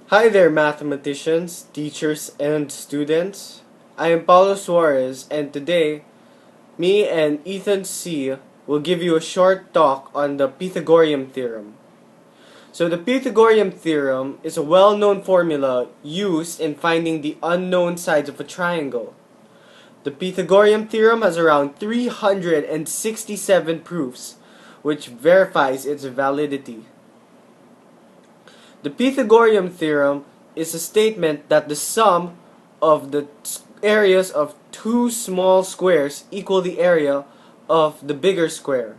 Hi there, mathematicians, teachers, and students. I am Paulo Suarez, and today, me and Ethan C. will give you a short talk on the Pythagorean theorem. So, the Pythagorean theorem is a well known formula used in finding the unknown sides of a triangle. The Pythagorean theorem has around 367 proofs, which verifies its validity. The Pythagorean theorem is a statement that the sum of the areas of two small squares equal the area of the bigger square.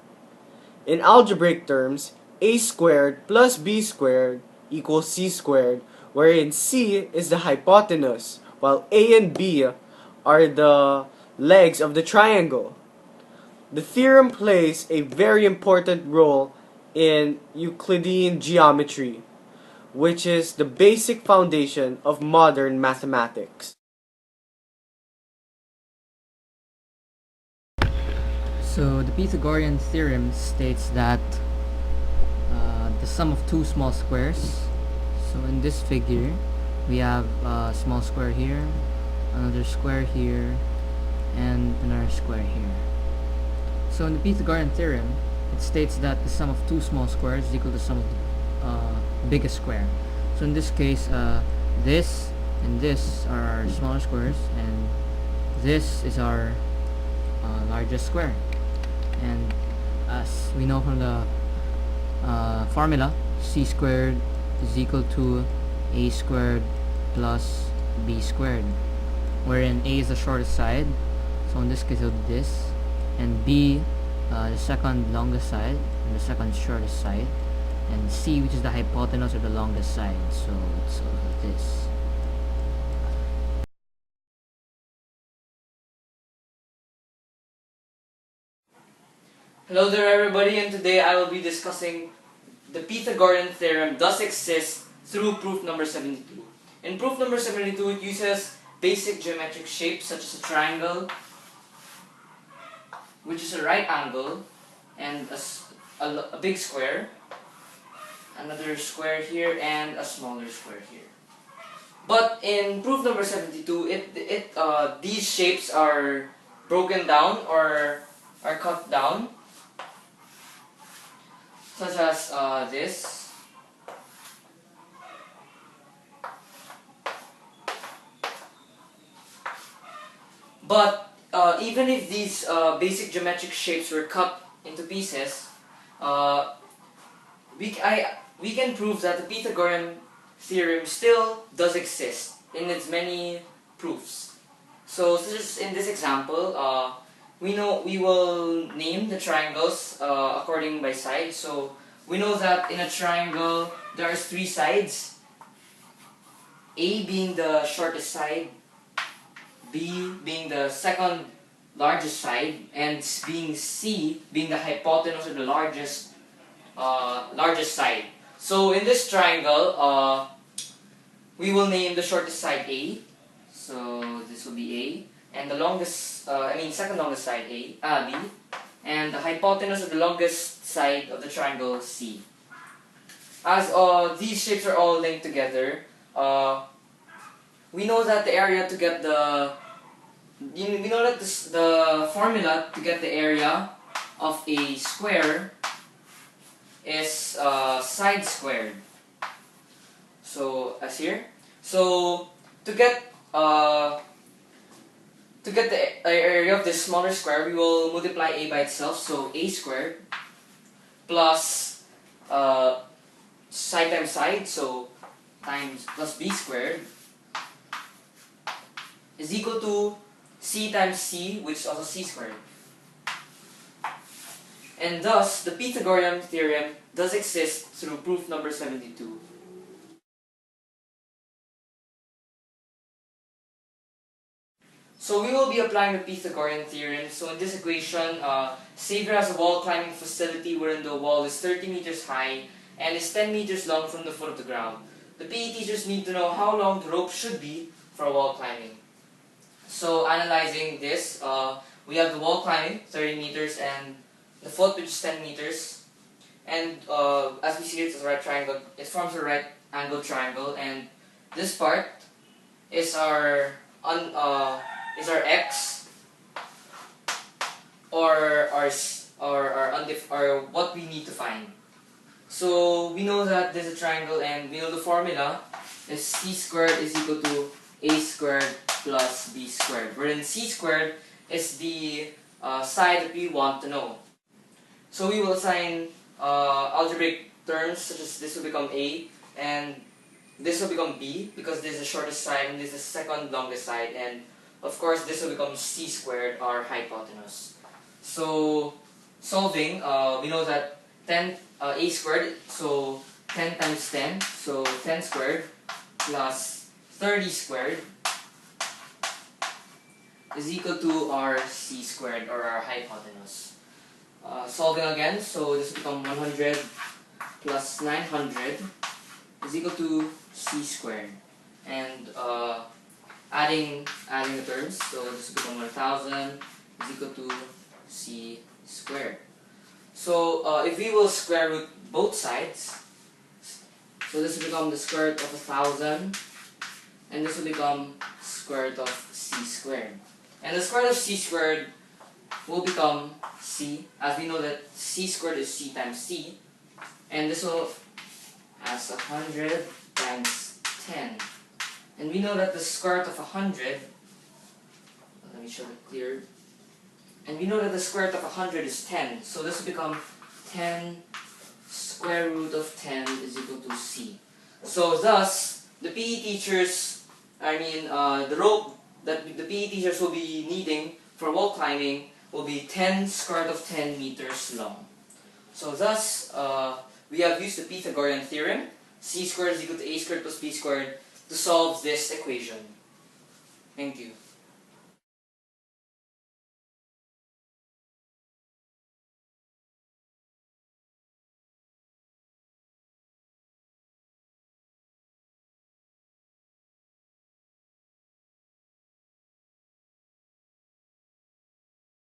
In algebraic terms, a squared plus b squared equals c squared, wherein c is the hypotenuse, while a and b are the legs of the triangle. The theorem plays a very important role in Euclidean geometry, which is the basic foundation of modern mathematics. So the Pythagorean theorem states that the sum of two small squares. So in this figure, we have a small square here, another square here, and another square here. So in the Pythagorean theorem, it states that the sum of two small squares is equal to the sum of the biggest square. So in this case, this and this are our smaller squares, and this is our largest square. And as we know from the formula, c squared is equal to a squared plus b squared, wherein a is the shortest side, so in this case it will be this, and b the second longest side and the second shortest side, and c, which is the hypotenuse, or the longest side, so it's also this. Hello there everybody, and today I will be discussing the Pythagorean theorem does exist through proof number 72. In proof number 72, it uses basic geometric shapes such as a triangle, which is a right angle, and a big square, another square here, and a smaller square here. But in proof number 72, these shapes are broken down or are cut down, such as this. But even if these basic geometric shapes were cut into pieces, uh, we can prove that the Pythagorean theorem still does exist in its many proofs. So just in this example, we will name the triangles according by side. So we know that in a triangle there are three sides, A being the shortest side, B being the second largest side, and C being the hypotenuse, or the largest side. So in this triangle, we will name the shortest side A. So this will be A, and the second longest side B, and the hypotenuse, of the longest side of the triangle, C. As these shapes are all linked together, we know that the area to get we know that the formula to get the area of a square is side squared. So as here, so to get the area of this smaller square, we will multiply a by itself. So a squared plus side times side, so times plus b squared, is equal to c times c, which is also c squared. And thus, the Pythagorean theorem does exist through proof number 72. So we will be applying the Pythagorean theorem. So in this equation, Xavier has a wall climbing facility wherein the wall is 30 meters high and is 10 meters long from the foot of the ground. The PE teachers need to know how long the rope should be for wall climbing. So analyzing this, we have the wall climbing, 30 meters, and the foot, which is 10 meters. And as we see, it's a right triangle. It forms a right angled triangle, and this part is our x, or what we need to find. So we know that there's a triangle, and we know the formula is c squared is equal to a squared plus b squared, wherein c squared is the side that we want to know. So we will assign algebraic terms such as this will become a, and this will become b because this is the shortest side and this is the second longest side, and of course this will become c squared, our hypotenuse. So solving, we know that 10 a squared, so 10 times 10, so 10 squared plus 30 squared is equal to our c squared, or our hypotenuse. Solving again, so this will become 100 plus 900 is equal to c squared, and adding the terms, so this will become 1000 is equal to c squared. So if we will square root both sides, so this will become the square root of 1000, and this will become square root of c squared. And the square root of c squared will become c, as we know that c squared is c times c, and this will as 100 times 10. And we know that the square root of 100, let me show it clear, and we know that the square root of 100 is 10, so this will become 10 square root of 10 is equal to c. So thus, the PE teachers, the rope that the PE teachers will be needing for wall climbing will be 10 square root of 10 meters long. So thus, we have used the Pythagorean theorem, c squared is equal to a squared plus b squared, to solve this equation. Thank you.